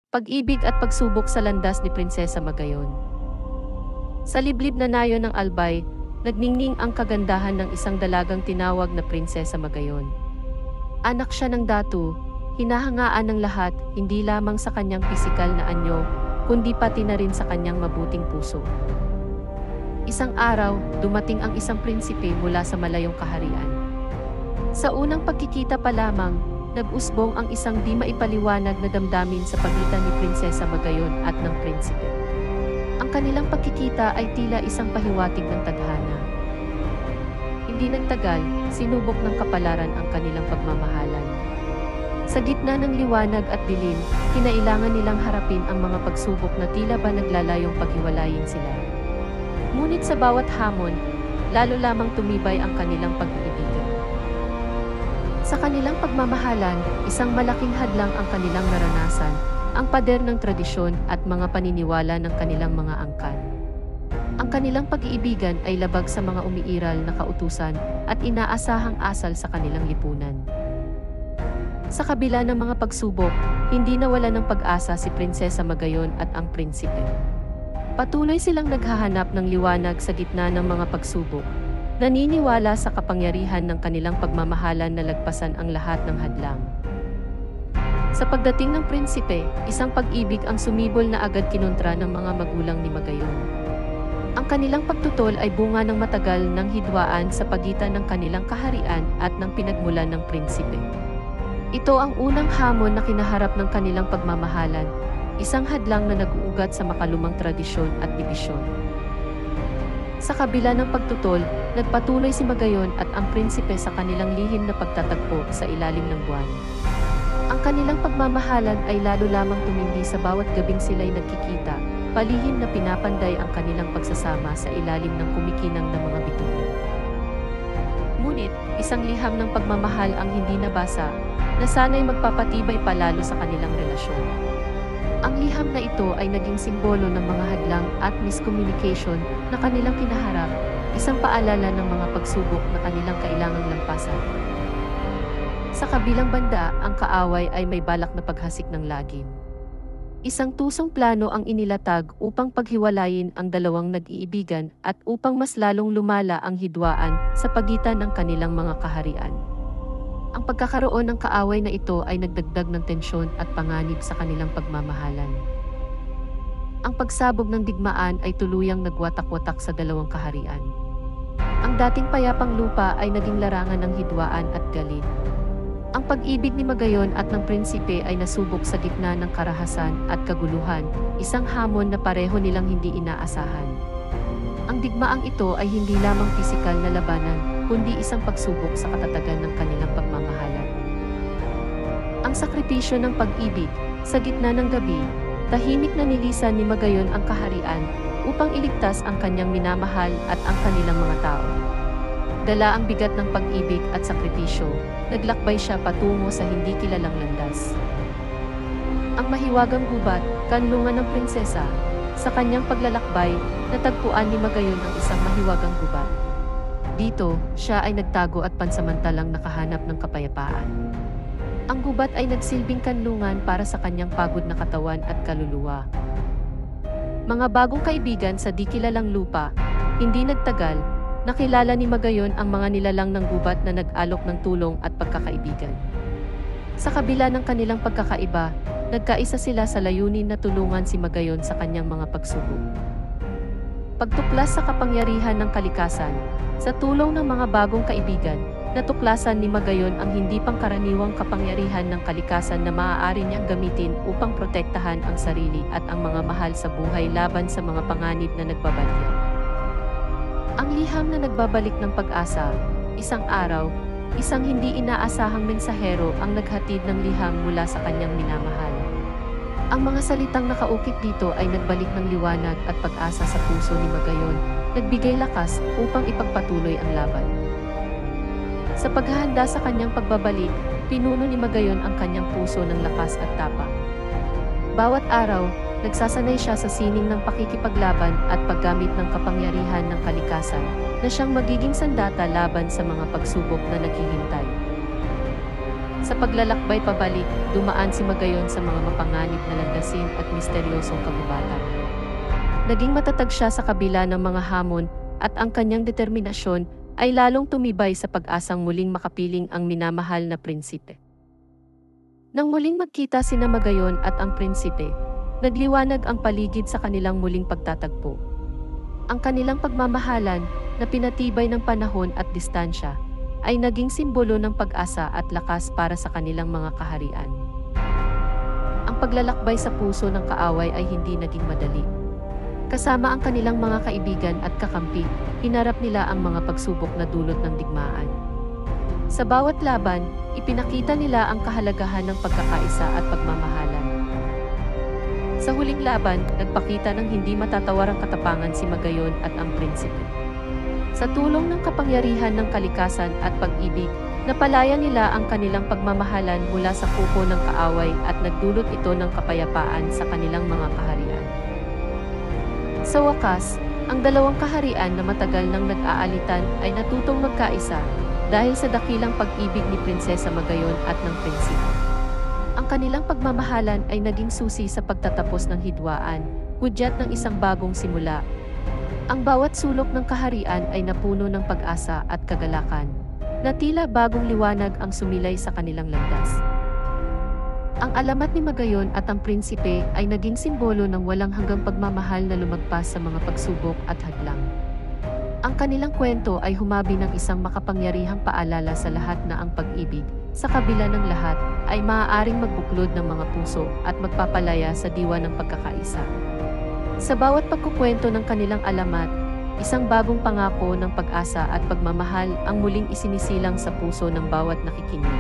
Pag-ibig at pagsubok sa landas ni Prinsesa Magayon. Sa liblib na nayon ng Albay, nagningning ang kagandahan ng isang dalagang tinawag na Prinsesa Magayon. Anak siya ng datu, hinahangaan ng lahat, hindi lamang sa kanyang pisikal na anyo, kundi pati na rin sa kanyang mabuting puso. Isang araw, dumating ang isang prinsipe mula sa malayong kaharian. Sa unang pagkikita pa lamang, nag-usbong ang isang di maipaliwanag na damdamin sa pagitan ni Prinsesa Magayon at ng prinsipe. Ang kanilang pagkikita ay tila isang pahiwatig ng tadhana. Hindi nagtagal, sinubok ng kapalaran ang kanilang pagmamahalan. Sa gitna ng liwanag at dilim, kinailangan nilang harapin ang mga pagsubok na tila ba naglalayong paghiwalayin sila. Ngunit sa bawat hamon, lalo lamang tumibay ang kanilang pag-iibigan. Sa kanilang pagmamahalan, isang malaking hadlang ang kanilang naranasan, ang pader ng tradisyon at mga paniniwala ng kanilang mga angkan. Ang kanilang pag-iibigan ay labag sa mga umiiral na kautusan at inaasahang asal sa kanilang lipunan. Sa kabila ng mga pagsubok, hindi nawala ng pag-asa si Prinsesa Magayon at ang prinsipe. Patuloy silang naghahanap ng liwanag sa gitna ng mga pagsubok, naniniwala sa kapangyarihan ng kanilang pagmamahalan na lagpasan ang lahat ng hadlang. Sa pagdating ng prinsipe, isang pag-ibig ang sumibol na agad kinontra ng mga magulang ni Magayon. Ang kanilang pagtutol ay bunga ng matagal ng hidwaan sa pagitan ng kanilang kaharian at ng pinagmulan ng prinsipe. Ito ang unang hamon na kinaharap ng kanilang pagmamahalan, isang hadlang na nag-uugat sa makalumang tradisyon at dibisyon. Sa kabila ng pagtutol, nagpatuloy si Magayon at ang prinsipe sa kanilang lihim na pagtatagpo sa ilalim ng buwan. Ang kanilang pagmamahalan ay lalo lamang tumindi sa bawat gabing sila'y nagkikita, palihim na pinapanday ang kanilang pagsasama sa ilalim ng kumikinang na mga bituin. Ngunit, isang liham ng pagmamahal ang hindi nabasa, na sana'y magpapatibay palalo sa kanilang relasyon. Ang liham na ito ay naging simbolo ng mga hadlang at miscommunication na kanilang kinaharap, isang paalala ng mga pagsubok na kanilang kailangang lampasan. Sa kabilang banda, ang kaaway ay may balak na paghasik ng lagim. Isang tusong plano ang inilatag upang paghiwalayin ang dalawang nag-iibigan at upang mas lalong lumala ang hidwaan sa pagitan ng kanilang mga kaharian. Ang pagkakaroon ng kaaway na ito ay nagdagdag ng tensyon at panganib sa kanilang pagmamahalan. Ang pagsabog ng digmaan ay tuluyang nagwatak-watak sa dalawang kaharian. Ang dating payapang lupa ay naging larangan ng hidwaan at galit. Ang pag-ibig ni Magayon at ng prinsipe ay nasubok sa gitna ng karahasan at kaguluhan, isang hamon na pareho nilang hindi inaasahan. Ang digmaang ito ay hindi lamang pisikal na labanan, kundi isang pagsubok sa katatagan ng kanilang pagmamahalan. Ang sakripisyo ng pag-ibig, sa gitna ng gabi, tahimik na nilisan ni Magayon ang kaharian upang iligtas ang kanyang minamahal at ang kanilang mga tao. Dala ang bigat ng pag-ibig at sakripisyo, naglakbay siya patungo sa hindi kilalang landas. Ang mahiwagang gubat, kanlungan ng prinsesa, sa kanyang paglalakbay, natagpuan ni Magayon ang isang mahiwagang gubat. Dito, siya ay nagtago at pansamantalang nakahanap ng kapayapaan. Ang gubat ay nagsilbing kanlungan para sa kanyang pagod na katawan at kaluluwa. Mga bagong kaibigan sa di kilalang lupa, hindi nagtagal, nakilala ni Magayon ang mga nilalang ng gubat na nag-alok ng tulong at pagkakaibigan. Sa kabila ng kanilang pagkakaiba, nagkaisa sila sa layunin na tulungan si Magayon sa kanyang mga pagsubok. Pagtuklas sa kapangyarihan ng kalikasan, sa tulong ng mga bagong kaibigan, natuklasan ni Magayon ang hindi pangkaraniwang kapangyarihan ng kalikasan na maaari niyang gamitin upang protektahan ang sarili at ang mga mahal sa buhay laban sa mga panganib na nagbabalya. Ang liham na nagbabalik ng pag-asa, isang araw, isang hindi inaasahang mensahero ang naghatid ng liham mula sa kanyang minamahal. Ang mga salitang nakaukit dito ay nagbalik ng liwanag at pag-asa sa puso ni Magayon, nagbigay lakas upang ipagpatuloy ang laban. Sa paghahanda sa kanyang pagbabalik, pinuno ni Magayon ang kanyang puso ng lakas at tapang. Bawat araw, nagsasanay siya sa sining ng pakikipaglaban at paggamit ng kapangyarihan ng kalikasan, na siyang magiging sandata laban sa mga pagsubok na naghihintay. Sa paglalakbay pabalik, dumaan si Magayon sa mga mapanganib na landasin at misteryosong kagubatan. Naging matatag siya sa kabila ng mga hamon at ang kanyang determinasyon ay lalong tumibay sa pag-asang muling makapiling ang minamahal na prinsipe. Nang muling magkita sina Magayon at ang prinsipe, nagliwanag ang paligid sa kanilang muling pagtatagpo. Ang kanilang pagmamahalan, na pinatibay ng panahon at distansya, ay naging simbolo ng pag-asa at lakas para sa kanilang mga kaharian. Ang paglalakbay sa puso ng kaaway ay hindi naging madali. Kasama ang kanilang mga kaibigan at kakampi, hinarap nila ang mga pagsubok na dulot ng digmaan. Sa bawat laban, ipinakita nila ang kahalagahan ng pagkakaisa at pagmamahalan. Sa huling laban, nagpakita ng hindi matatawarang katapangan si Magayon at ang prinsipe. Sa tulong ng kapangyarihan ng kalikasan at pag-ibig, napalaya nila ang kanilang pagmamahalan mula sa kuko ng kaaway at nagdulot ito ng kapayapaan sa kanilang mga kaharian. Sa wakas, ang dalawang kaharian na matagal nang nag-aalitan ay natutong magkaisa dahil sa dakilang pag-ibig ni Prinsesa Magayon at ng prinsipe. Ang kanilang pagmamahalan ay naging susi sa pagtatapos ng hidwaan, hudyat ng isang bagong simula. Ang bawat sulok ng kaharian ay napuno ng pag-asa at kagalakan, na tila bagong liwanag ang sumilay sa kanilang landas. Ang alamat ni Magayon at ang prinsipe ay naging simbolo ng walang hanggang pagmamahal na lumagpas sa mga pagsubok at hadlang. Ang kanilang kwento ay humabi ng isang makapangyarihang paalala sa lahat na ang pag-ibig, sa kabila ng lahat, ay maaaring magbuklod ng mga puso at magpapalaya sa diwa ng pagkakaisa. Sa bawat pagkukwento ng kanilang alamat, isang bagong pangako ng pag-asa at pagmamahal ang muling isinisilang sa puso ng bawat nakikinig.